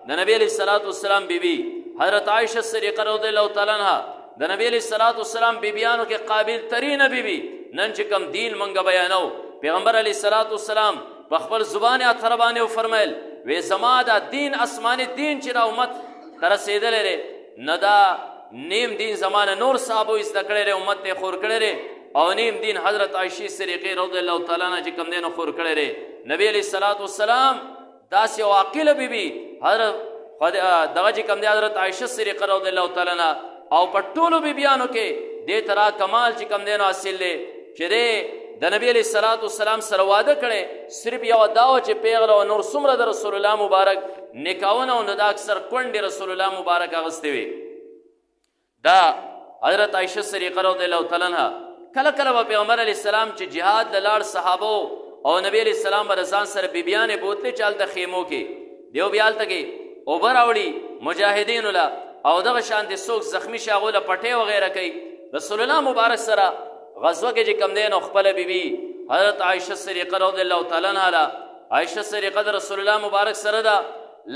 د نبی علیه الصلاة والسلام بیبي حضرت عائشہ صدیقه رضی الله تعالی عنها د نبی علیه الصلاة والسلام بیبیانو کې قابل ترینه بیبي نن چې کوم دین مونږ بیانو پیغمبر علیه الصلاة والسلام په خپل زبان اطهره باندې وفرمیل وی زما دا دین آسماني دین چې دا امت ته رسېدلی دی نه دا نیم دین زمانه نور صحابو زده کړی دی امت ته خور کړی دی او نیم دین حضرت عائشې صدیقې رضی الله تعالی عنها چې کوم دی نو خور کړی دی نبی علیه الصلاة والسلام داسې یو عاقله بیبي حضرت دغه چې کوم دی حضرت عائشہ صدیقه رضی الله تعالی عنها او په ټولو بیبیانو کې دې طرح کمال چې کوم دی نو حاصل دی چې دی د نبی علیه الصلاة والسلام سره واده کړی صرف یوه دا وه چې پیغله او نور څومره د رسول الله مبارک نکاحونه او نو دا اکثر کونډې رسول الله مبارک اغوستې وي دا حضرت عائشہ صدیقه رضی الله تعالی عنها کله کله به پیغمبر علیه السلام چې جهاد له لاړ صحابو او نبی علیه السلام به د ځان سره بیبیانې بوتلې چې هلته خیمو کې دیو بیا هلته کې اوبه راوړي مجاهدینو له او دغه شانتې څوک زخمي شي هغو له پټۍ وغیره کوي رسول الله مبارک سره غزوه کې چې کوم دی نو خپله بیبي حضرت عائشہ صدیقه رضی الله تعالی عنها له عائشہ صدیقه د رسول الله مبارک سره ده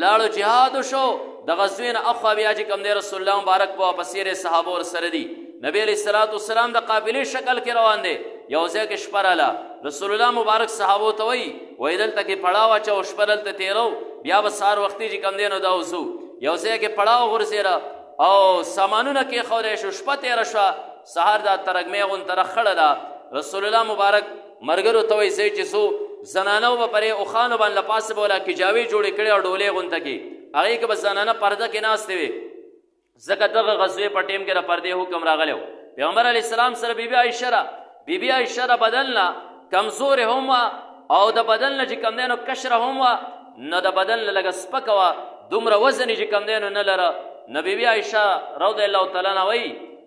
لاړو جهاد وشو د غزوې نه اخوا بیا چې کوم دی رسول الله مبارک په واپسې صحابه ورسره دي نبی علیه الصلاة والسلام د قافلې شکل کې روان دی یو ځای کې شپه راله رسول الله مبارک صحابو ته وایي دلته کې پړاو اچو شپه دلته تېرو بیا به سهار وختي چې کوم دی نو دا وځو یو ځای کې پړاو غورځېده او سامانونه کېښودی شو شپه تېره شوه سهار دا ترږمۍ غونته خړه ده رسول الله مبارک ملګرو ته وایي ځئ چې څو زنانو به پرې اوښانو باندې له پاسه به وله کجاوې جوړې کړې او ډولۍ غونته کې هغې کې به زنانه پرده کې ناستې وې ځکه دغه غزوې په ټیم کې د پردې حکم راغلی و پیغمبر علیه السلام سره بیبي عایشه را بیبي عایشه را بدن نه کمزورې هم وه او د بدن نه چې کوم دی نو کشره هم وه نه د بدن نه لږه سپکه وه دومره وزن یې چې کوم دی نو نه لره نو بیبي عایشه رضی الله تعالی عنها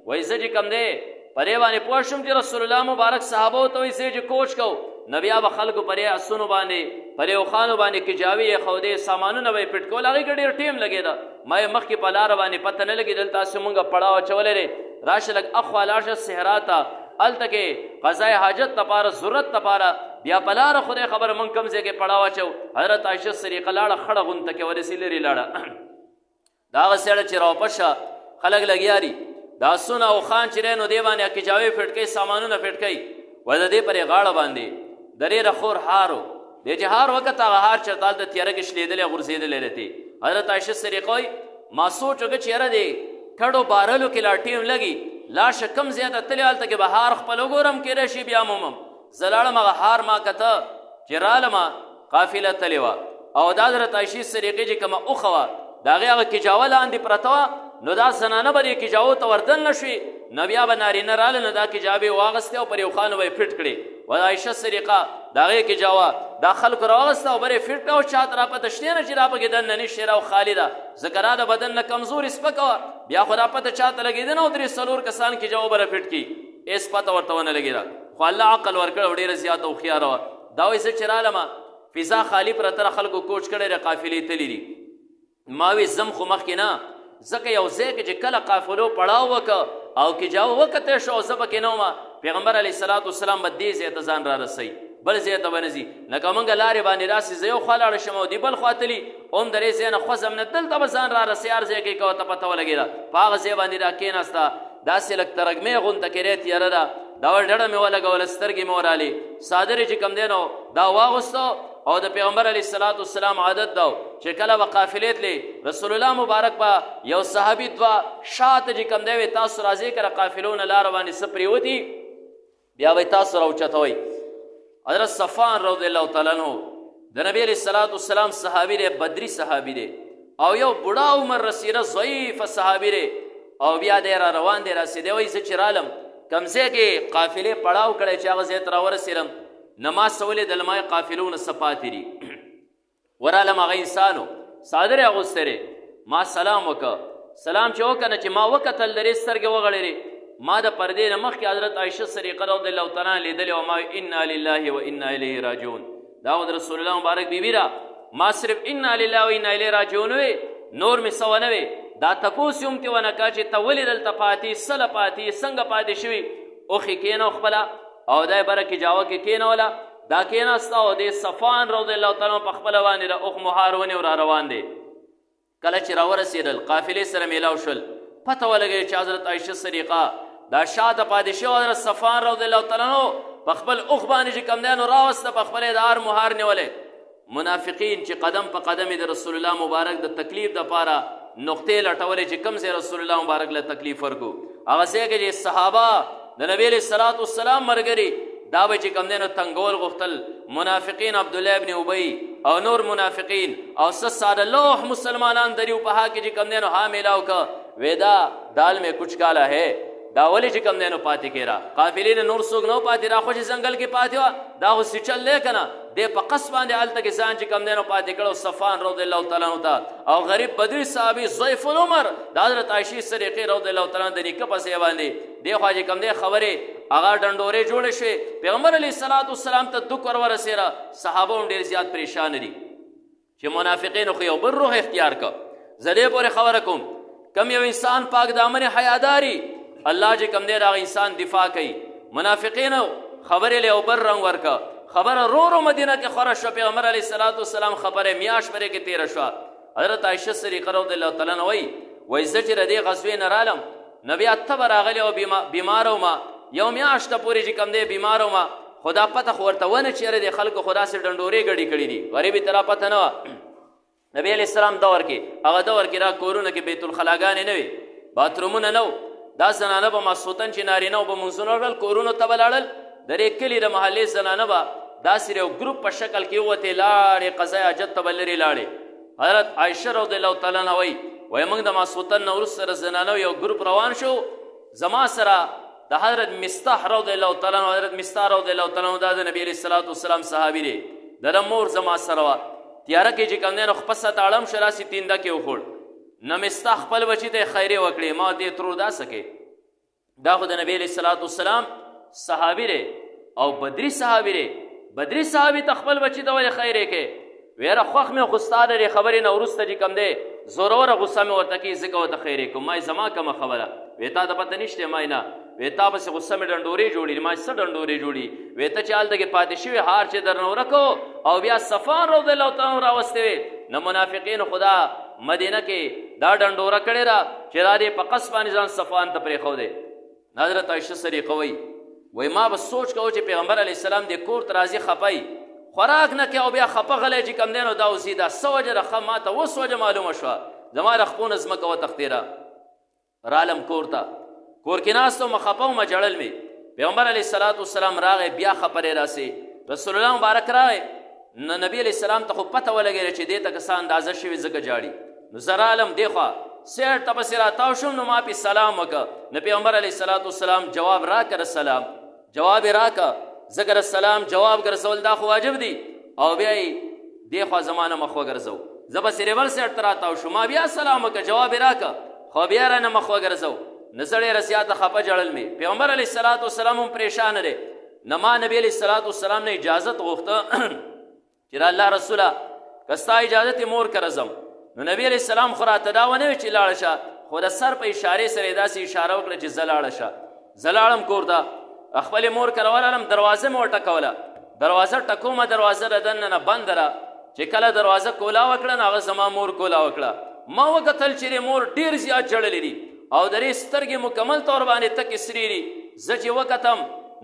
وایي زه چې کوم دی په دې باندې پوه شوم چې رسول الله مبارک صحابو ته وایي زه چې کوچ کوو نو بیا به خلکو په دې اسونو باندې په دې اوښانو باندې کجاوې یې ښودې سامانونه به یې پټ کول هغې کې ډېر ټیم لګېده ما یې مخکې په لاره باندې پته نه لګېدل تاسې مونږ پړاو اچولی دی راشه لږ اخوا لاړ شه صحرا ته هلته کې قضای حاجت دپاره ضرورت دپاره بیا په لاره خدای خبره مونږ کوم ځای کې پړاو اچو حضرت عایشه صدیقه لاړه خړه غونته کې ورسې لرې لاړه د هغه سړه چې راوپس شه خلک لګیا دي دا اسونه او خان چې دی نو دې باندې کجاوې فټ کوي سامانونه فټ کوي وایي د دې پرې غاړه باندې د ډېره خور هار و دی چې هار وکت هغه هار چېرته هلته تیاره کې شلېدلی غورځېدلی رهتې حضرت عایشه صدیقه وایي ما سوچ وکړه چې یاره دی کډو بارلو کې لا ټیم لګي لاشه کم زیاته تللی هلته کې به هار خپل وګورم کېدای شي بیا مومم زه لاړم هغه هار ما کته چې رالمه قافله تلې وه او دا حضرت عایشې صدیقې چې کومه اوښه وه د هغې هغه کجاوه لاندې پرته وه نو دا زنانه به دې کجاوو ته وردن نه شوي نو بیا به نارینه راله نو دا کجاوې واغستې او پر یو خانو به یې فټ کړې و عایشه صدیقه د هغې کجاوه دا خلکو راواغسته او بر یې فټ کړه او چاته را پته شتې نه چې را پکې دننه نشي را او خالي ده ځکه را د بدن نه کمزورې سپکه وه بیا خو را پته چاته لګېده نه او درې څلور کسان کجاوه به را فټ کړي هېڅ پته ورته ونه لګېده خو الله عقل ورکړه او ډېره زیاته هوښیاره وه دا وایي زه چې رالمه فضا خالي پرته را خلکو کوچ کړی دی قافلې تللي دي ما وی زم خو مخکې نه ځکه یو ځای کې چې کله قافلو پړاو وکړه او کجاو وکتی شو او زه پکې نه ومه پیغمبر علیه الصلاة والسلام به دې ځای ته ځان را رسوي بل ځای ته به نه ځي لکه مونږ لارې باندې راسي زه یو خوا لاړه شم او دې بل خوا تلي هم د دې ځای نه خوځم نه دلته به ځان را رسوي هر ځای کې که ورته پته ولګېده په هغه ځای باندې را کېناسته داسې لږ ترږمۍ غونته کېدی تیاره ده دا ور ډډه مې ولګوله سترګې مې ورالې څادر یې چې کوم دی نو دا واغوسته او د پیغمبر علیه الصلاة والسلام عادت ده چې کله به قافلې تلې رسول الله مبارک به یو صحابي دوه شاته چې کوم دی وی تاسو راځئ که د قافلو نه لاره باندې څه پرېوتي بیا به تاسو راوچتوئ حضرت صفوان رضی الله تعالی عنه د نبی علیه الصلاة والسلام صحابي دی بدري صحابي دی او یو بوډا عمر رسیده ضعیفه صحابي دی او بیا دی را روان دی راسېدی وایي زه چې رالم کوم ځای کې قافلې پړاو کړی چې هغه ځای ته راورسېدم نماز څه ولیدل ما یې قافلونه څه پاتې دي ورالم هغه انسانو څادر یې اغوستی دی ما سلام وکړه سلام چې وکړه نه چې ما وکتل د دې سترګې وغړېدې ما د پردې نه مخکې حضرت عایشه صدیقه رضی الله تعالی عنها لیدلې او ما انا لله و انا الیه راجعون دا د رسول الله مبارک بیبي را ما صرف انا لله و انا الیه راجعون وی نور مې څه ونه وی دا تپوس یې هم تې ونه کړه چې ته ولې دلته پاتې څه پاتې څنګه پاتې شوي اوښې کېنه خپله او دا یې بره کجاوه کې کېنوله دا کېناسته او دې صفوان رضی الله تعالی عنه په خپله باندې د اوښ مهار ونیو را روان دی کله چې راورسېدل قافلې سره میلاو شول پته ولګېده چې حضرت عایشه صدیقه دا شاته پاتې شوی حضرت صفوان رضی الله تعالی عنه په خپل اوښ باندې چې کوم دی نو راوسته په خپل یې د هر مهار نیولی منافقین چې قدم په قدم د رسول الله مبارک د تکلیف دپاره نقطې لټولې چې کوم ځای رسول الله مبارک له تکلیف ورکو هغه ځای کې چې صحابه د نبی علیه الصلاة والسلام ملګري دا به چې کوم دی نو تنګول غوښتل منافقین عبدالله ابن ابی او نور منافقین او څه ساده لوح مسلمانان دریو په ها کې چې کوم دی نو ها میلاو که ویدا دال میں کچھ کالا ہے دا ولی چې کوم دی نو پاتې کېرا قافلې نه نور څوک نه پاتې را خو چې ځنګل کې پاتې وه دا خو سیچل دی که نه دی په قص باندې هلته کې ځان چې کوم دی نو پاتې کړی صفوان رضی الله تعالی عنه ته او غریب بدوي صحابي ضعیف العمر د حضرت عایشې صدیقې رضی الله تعالی عنه د نیکه پسې باندې دی خوا چې کوم دی خبرې هغه ډنډورې جوړې شوې پیغمبر علیه الصلاة والسلام ته دک ور ورسېره صحابه هم ډېر زیات پریشان دي چې منافقینو خو یو بل روح اختیار که زه دې پورې خبره کوم کم یو انسان پاک دامن حیاداري الله چې کوم دی د هغه انسان دفاع کوي منافقینو خبرې له یو بل رنګ ورکه خبره رو رو مدینه کې خوره شوه پیغمبر علیه الصلاة والسلام خبره میاشت پرې کې تېره شوه حضرت عایشه صدیقه رضی الله تعالی عنها وایي زه چې د دې غزوې نه رالم نو بیا تبه راغلی او بیماره ومه یو میاشته پورې چې کوم دی بیماره ومه خو دا پته خو ورته ونه چېرې د خلکو خو داسې ډنډورې ګډې کړي دي غریبې ته را پته نه وه نبی علیه السلام دور کې هغه دور کې را کورونه کې بیت الخلاګانې نه وې باترومونه نه و دا زنانه به ماسخوتن چې نارینه و به مونځونه وکړل کورونو ته به لاړل د دې کلي د محلې زنانه به داسې یو ګروپ په شکل کې ووتې لاړې قضای حاجت ته به لرې لاړې حضرت عایشه رضی الله تعالی عنها وایي موږ د ماسخوتن نه وروسته سره زنانه یو ګروپ روان شو زما سره د حضرت مستح رضی الله تعالی عنه حضرت مستح رضی الله تعالی عنه دا د نبی علیه الصلاة والسلام صحابي دی د ده مور زما سره وه تیاره کې چې کوم دی نو خپسه تاړم شو راسې تینده کې وخوړ نه مستح خپل بچي ته یې خیرې وکړې ما دې ترور داسه کې دا خو د نبی علیه الصلاة والسلام صحابي دی او بدري صحابي دی بدري صحابي ته خپل بچي ته ولې خیرې کې ویره خوښ مې خو ستا د دې خبرې نه وروسته چې کوم دی زوروره غصه مې ورته کوي ځکه ورته خیرې کوم ما زما کومه خبره وی تا ته پته نشته ما نه وی تا پسې غصه مې ډنډورې جوړي ما څه ډنډورې جوړي وی ته چې هلته کې پاتې شوي هار چې درنه ورکو او بیا صفوان رضی الله تعالی عنه راوستې وې نه منافقینو خدا مدینه کې دا ډنډوره کړې ده چې دا دې په قص باندې ځان صفوان ته پرېښودی حضرت عایشه صدیقه وایي ما به سوچ کوو چې پیغمبر علیه السلام دې کور ته راځي خپی خوراک نه کوي او بیا خپه غلی چې کوم دی نو دا اوسي دا څه وجه ده ښه ما ته اوس وجه معلومه شوه زما د خپونه ځمکه وتښتېده رالم کور ته کور کې ناست وم خپه ومه جړل مې پیغمبر علیه الصلاة والسلام راغی بیا خبرې راسې رسول الله مبارک راغی نو نبی علیه السلام ته خو پته ولګېده چې دې ته که څه اندازه شوي ځکه جاړي نو زه رالم دې خوا سیټ ته پسې راتاو شوم نو ما پې سلام وکړه نو پیغمبر علیه الصلاة والسلام جواب راکړه سلام جواب یې راکړه ذکر السلام جواب ګرځول دا خو واجب دی او بیا یې دې خوا زما نه مخ وګرځو زه بسې ریبل سیټ ته راتاو شو ما بیا سلام وکړه جواب یې راکړه خو بیا رانه مخ وګرځو نه زه ډېره زیاته خفه جړل مې پیغمبر علیه الصلاة والسلام هم پریشانه دی نه ما نبي علیه الصلاة والسلام نه اجازت غوښته چې الله رسوله که ستا اجازت یې مور کره ځم نو نبی علیه السلام خو راته دا ونه وی چې لاړه شه خو د سر په اشارې سره یې داسې اشاره وکړه چې زه لاړه شه زه لاړم کور ته خپلې مور کره ورغلم دروازه مې وټکوله دروازه ټکومه دروازه د دننه نه بنده ده چې کله دروازه کولا وکړه نو هغه زما مور کولا وکړه ما وکتل چې مور ډېر زیات جړلې دي او د دې سترګې مکمل طور باندې تکې سرې دي زه چې وکتم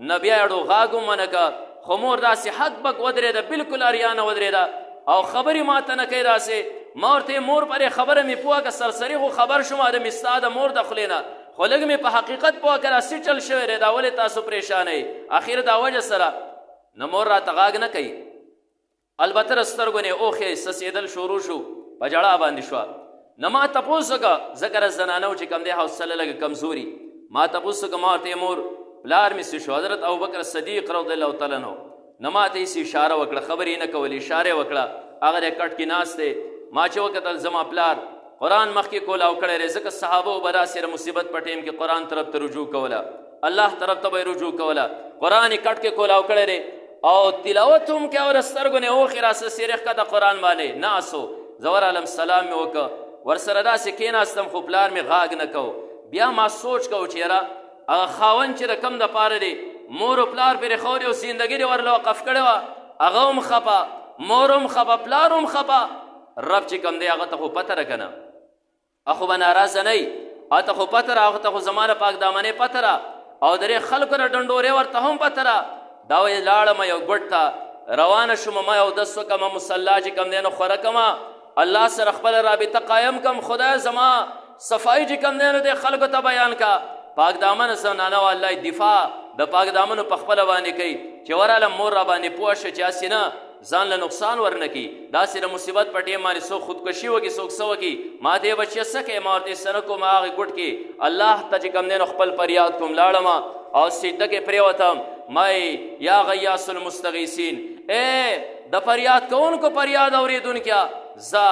نه بیا یې ډوغاګ ونه که خو مور داسې حق بک ودرېده بلکل اریانه ودرېده او خبرې ما ته نه کوي داسې ما ورته مور پرې خبره مې پوه که سرسري خو خبر شوم د مې ستا د مور د خولې نه خو لږ مې په حقیقت پوه که داسې چل شوی دی دا ولې تاسو پریشانئ اخر دا وجه سره نه مور راته غاګ نه کوي البته د سترګو نه اوښې سسېدل شروع شو په جړا باندې شوه نه ما تپوس وکړه ځکه د زنانو چې کوم دی حوصله لږ کمزوري ما تپوس وکړه ما ورته مور پلار مې څه شو حضرت ابوبکر صدیق رضی الله تعالی عنه نه ما ته یې اشاره وکړه خبرې نه کولې اشاره وکړه هغه د کټ کې ناست دی ما چې وکتل زما پلار قرآن مخکې کولاو کړی دی ځکه صحابه به داسې مصیبت په ټیم کې قرآن طرف ته رجوع کوله الله طرف ته به یې رجوع کوله قرآن یې کټ کې کولاو کړی دی او تلاوت هم کې او د سترګو نه اوښې راسه سیرې ښکته قرآن باندې ناسو زه ورغلم سلام مې وکړه ورسره داسې کېناستم خو پلار مې غاګ نه کو بیا ما سوچ کو چې یاره هغه خاوند چې د کم دپاره دی مور و پلار پرې خورې او زندګي دې ورله وقف کړې وه هغه هم خپه مور هم خپه پلار هم خپه رب چې کوم دی هغه ته خو پته ده که نه اخو به ناراضه نه وي هغه ته خو پته ده هغه ته خو زما د پاک دامنې پته ده او درې خلکو نه ډنډورې ورته هم پته ده دا وایي لاړم یو ګوټ ته روانه شوم ما اودس وکړم مصلا چې کوم دی نو خوره کړمه الله سره خپله رابطه قایم کم خدای زما صفایي چې کوم دی نو دې خلکو ته بیان کا پاک دامن زنانه و الله دفاع د پاک دامنو په خپله باندې کوي چې ورهله مور را باندې پوه شه چې هسې نه ځان له نقصان ورنه کړي داسې د مصیبت په ټیم باندې څوک خودکشي وکړي څوک څه وکړي ما دې بچیه څه کوې ما ورته څه نه کوم هغې ګوټ کې الله ته چې کوم دی نو خپل فریاد کوم لاړم او سجده کې پرېوتم مای یا غیاس المستغیثین د فریاد کوونکو فریاد اورېدونکیا زه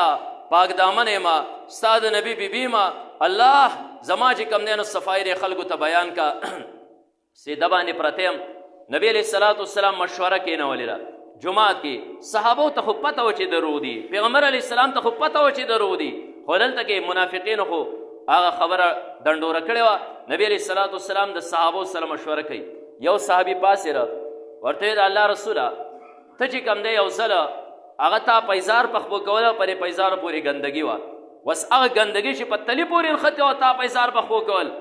پاک دامن ما ستا د نبی بیبي ما الله زما چې کوم دی نو صفایي خلکو ته بیان کا سیده باندې پرته یم نبی علیه الصلاة والسلام مشوره کېنولې ده جماعت کې صحابو ته خو پته و چې دروغ دي پیغمبر علیه السلام ته خو پته و چې دروغ دي خو دلته کې منافقینو خو هغه خبره ډنډوره کړې وه نبی علیه الصلاة والسلام د صحابو سره مشوره کوي یو صحابي پاسېره ورته ویل الله رسوله ته چې کوم دی یو ځله هغه تا پیزار پخبو کوله پرې پیزارو پورې ګندګي وه بس هغه ګندګي چې په تلي پورې نښتې وه تا پیزار پخبو کول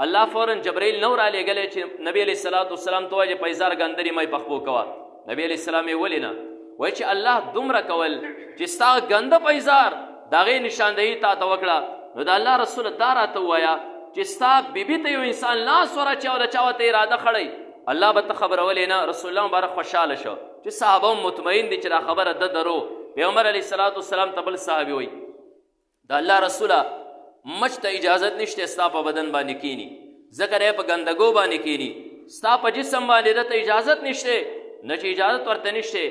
الله فوراً جبرائیل نو رالیږلی چې نبی علیه الصلاة والسلام ته وایي چې پیزار ګندرې می پخبو کوه نبی علیه السلام یې ولې نه وایي چې الله دومره کول چې ستا ګنده پیزار د هغې نشاندهي تا ته وکړه نو د الله رسوله دا راته ووایه چې ستا بیبي ته یو انسان لاس ورچي او د چا ورته اراده خړی الله به ته خبرولې نه رسول الله مبارک خوشحاله شو چې صحابه هم مطمئن دي چې دا خبره ده درو پیغمبر علیه الصلاة والسلام ته بل صحابي وایي د الله رسوله مچ ته اجازت نشته ستا په بدن باندې کینی ځکه دی په ګندګو باندې کینی ستا په جسم باندې ده ته اجازت نشته نه چې اجازت ورته نشته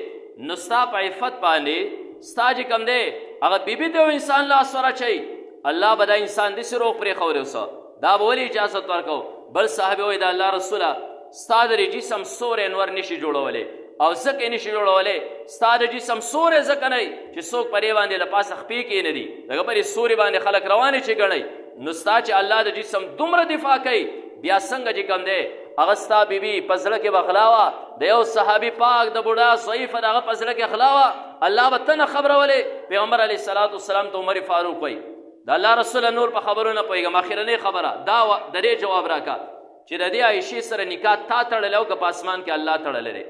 نو ستا په عفت باندې ستا چې کوم دی هغه بیبي ته یو انسان لاس ورچوي الله به دا انسان داسې روغ پرېښولی اوسه دا به ولې اجازت ورکو بل صحابي وایي د الله رسوله ستا د جسم سوری نور نشي جوړولی او ځکه نشي جوړولی ستا د جسم سوری ځکه نه چې څوک پرې باندې له پاسه خپې کې نه دي دغه پرې سوري باندې خلک روانې چې ګڼئ نو ستا چې الله د جسم دومره دفاع کوي بیا څنګه چې کوم دی هغه ستا بیبي په زړه کې به غلا وه د یو صحابي پاک د بوډا ضعیفه د هغه په زړه کې غلا وه الله به ته نه خبرولې پیغمبر علیه الصلاة والسلام ته عمر فاروق وایي د الله رسوله نور په خبرو نه پوهېږم اخرنۍ خبره دا د دې جواب راکړه چې د دې عایشې سره نکاح تا تړلی او که په اسمان کې الله تړلی دی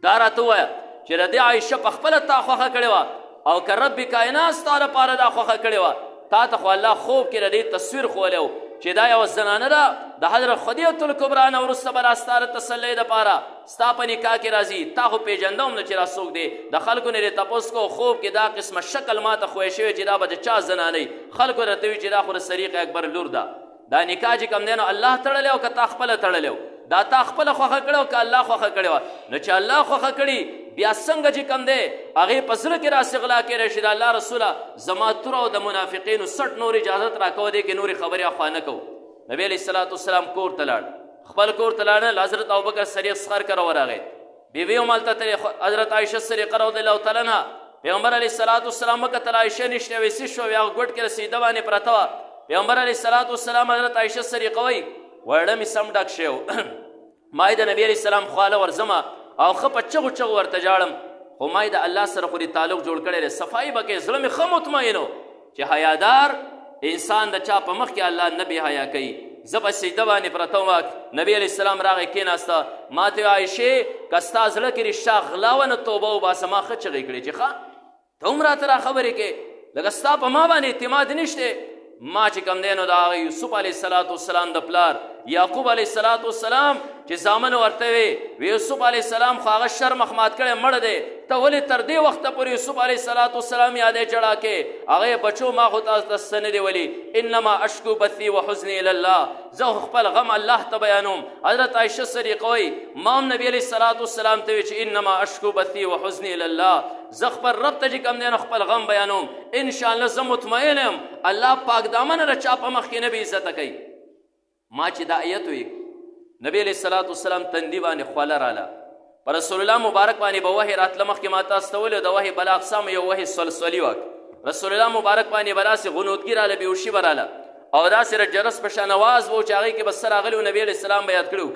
دا راته ووایه چې د دې عایشه په خپله تا خوښه کړې وه او که رب کائنات ستا لپاره دا خوښه کړې وه تا ته خو الله خوب کې د دې تصویر ښولی و چې دا یوه زنانه ده د حضرت خدیجة الکبرا نه وروسته به را ستا د تسلی دپاره ستا په نکاح کې راځي تا خو پېژنده هم نه چې را څوک دی د خلکو نه دې تپوس کو خوب کې دا قسمه شکل ما ته خوی شوی چې دا به د چا زنانه خلکو راته وي چې دا خو د صدیق اکبر لور ده دا نکاح چې کوم دی نو الله تړلی او که تا خپله تړلی و دا تا خپله خوښه کړې او که الله خوښه کړې وه نو چې الله خوښه کړي بیا څنګه چې کوم دی هغې په زړه کې راسې غلا کېدی شي د الله رسوله زما توره او د منافقینو سټ نور اجازت راکوه دی کې نورې خبرې اخوا نه کوو نبی علیه الصلاة والسلام کور ته لاړ خپل کور ته لاړل حضرت ابوبکر صدیق سخر کره ورغی بیبي هم هلته تلې حضرت عایشه صدیقه رضی الله تعالی عنها پیغمبر علیه الصلاة والسلام وکتل عایشه نشته ویې څه شوه هغه ګوټ کې رسیده باندې پرته وه پیغمبر علیه الصلاة والسلام حضرت عایشه صدیقه وایي وړه مې سم ډک شی و ما یې د نبي علیه السلام خواله ورځمه او ښه په چغو چغو ورته جاړم خو ما یې د الله سره خو دې تعلق جوړ کړی دی صفایي به کوې زړه مې ښه مطمئن و چې حیادار انسان د چا په مخ کې الله نه بې حیا کوي زه په سجده باندې پرته وم نبي علیه السلام راغی کېناسته ما ته عایشې که ستا زړه کې رشته غلا وه نه توبه وباسه ما ښه چغې کړې چې ښه ته هم راته را خبرې کې لکه ستا په ما باندې اعتماد نشته ما چې کوم دی نو د هغه یوسف علیه السلام والسلام د پلار یعقوب علیه السلام والسلام چې زامن ورته وی یوسف علیه السلام خو هغه شر مخمات کړی مړ دی ته ولې تر دې وخته پورې یوسف علیه السلام والسلام یادې جړا کې هغې بچو ما خو تاسو ته څه نه دی ولی انما اشکو بثي وحزني الی الله زه خپل غم الله ته بیانوم حضرت عایشه صدیقه وایي ما هم نبي علیه الصلاة والسلام ته وی چې انما اشکو بثي وحزني الی الله زه خپل رب ته چې کوم دی نو خپل غم بیانوم انشاءالله زه مطمئن یم الله پاک دامنه د چا په مخ کې نه بې عزته کوي ما چې دا آیت وی نبی علیه الصلاة والسلام تندي باندې خوله راله پر رسول الله مبارک باندې به وحی راتله مخکې ما تاسو ته ویلو د وحی بل اقسام یو وحی سلسلي وک رسول الله مبارک باندې به داسې غنودګي راله بېهوشي به راله او داسې جرس په شان اواز به و چې هغې کې به څه راغلي و نبي علیه السلام به یاد کړي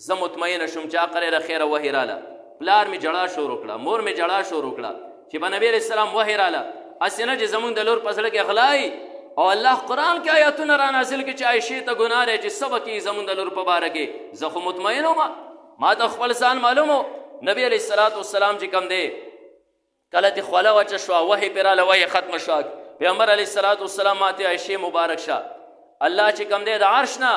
زه مطمئنه شوم چې هغه د خیره وحی راله پلار مې جړا شروع کړه مور مې جړا شروع کړه چې به نبي علیه السلام وحی راله اسې نه چې زمونږ د لور په زړه کې غلای او الله قرآن کې آیاتونه را نازل کړي چې عایشې ته ګناه دی چې څه به کړي زمونږ د لور په باره کې زه خو مطمئن وم ما ته خپل ځان معلوم و نبی علیه الصلاة والسلام چې کوم دی کله چې خوله وچه شوه وحی پرې راله وحی ختمه شوه پیغمبر علیه الصلاة والسلام ما ته عایشې مبارک شه الله چې کوم دی د عرش نه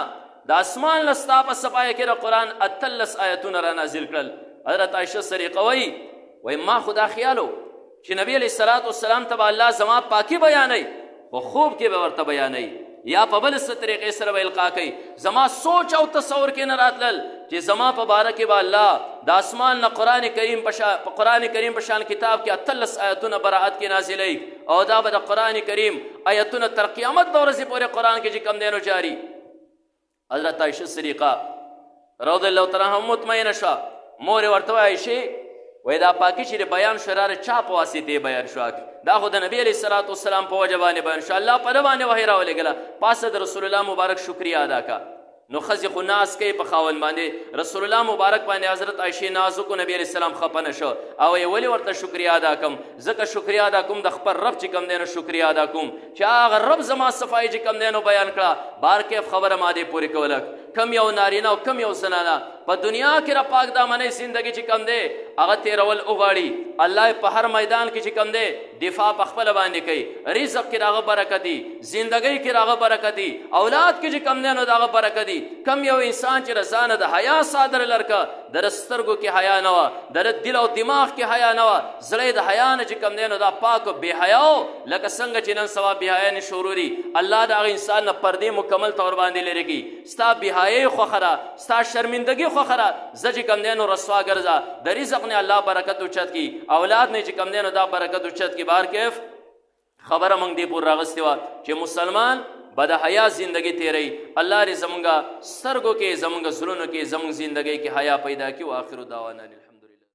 د اسمان نه ستا په صفایه کې د قرآن 18 آیتونه را نازل کړل حضرت عایشه صدیقه وایي ما خو دا خیال و چې نبی علیه الصلاة والسلام ته به الله زما پاکي بیانوي خو خوب کې به ورته بیانوي یا په بل څه طریقې سره به القا کوي زما سوچ او تصور کې نه راتلل چې زما په باره کې به الله د اسمان نه قرآن کریم په شان کتاب کې 18 آیتونه براعت کې نازلوي او دا به د قرآن کریم آیتونه تر قیامت د ورځې پورې قرآن کې چې کوم دی نو جاري حضرت عایشه صدیقه رضی الله تعالی عنها مطمئنه شوه مور یې ورته وایي عایشې وای دا پاکي چې بیان شرار چا په واسطې بیان شو دا خو د نبی علیه الصلاة والسلام په وجه باندې بیان شو الله په ده باندې وحی راولېږله پاسه د رسول الله مبارک شکریه ادا کا نو ښځې خو ناز کوي په خاوند باندې رسول الله مبارک باندې حضرت عایشې ناز وکړو نبی علیه السلام خفه نه شو او یې ولې ورته شکریه ادا کوم ځکه شکریه ادا کوم د خپل رب چې کوم دی نو شکریه ادا کوم چې هغه رب زما صفایي چې کوم دی نو بیان کړه بار کیف خبره ما دې پورې کوله کم یو نارینه او کم یو زنانه په دنیا کې را پاک دامنۍ زندگی چې کم دی هغه تیرول وغواړي الله په هر میدان کې چې کم دی دفاع په خپله باندې کوي رزق کې راغه برکت دي زندګۍ کې راغه برکت دي اولاد کې چې کم دی نو د هغه برکت دي کم یو انسان چې رضا نه د حیا صادر لرکه در سترګو کې حیا نه وه در دل او دماغ کې حیا نه وه زړی د حیا نه چې کم دی نو دا پاک او بې حیاو لکه څنګه چې نن سبا بې حیا نه شروري الله د هغه انسان نه پردې مکمل طور باندې لرې کړي ستا بې حیایي خوښه ده ستا شرمندګي خوښه ده زه چې کم دی نو رسوا ګرځه د رزق نه الله برکت اوچت کړي اولاد نه چې کم دی نو دا برکت اوچت کړي بار کیف خبره موږ دې پور راغستې وه چې مسلمان به د حیا زندگی تیری الله دې زمونږ سترګو کې زمونږ زړونو کې زمونږ زندګۍ کې حیا پیدا کړي و آخر دعوانا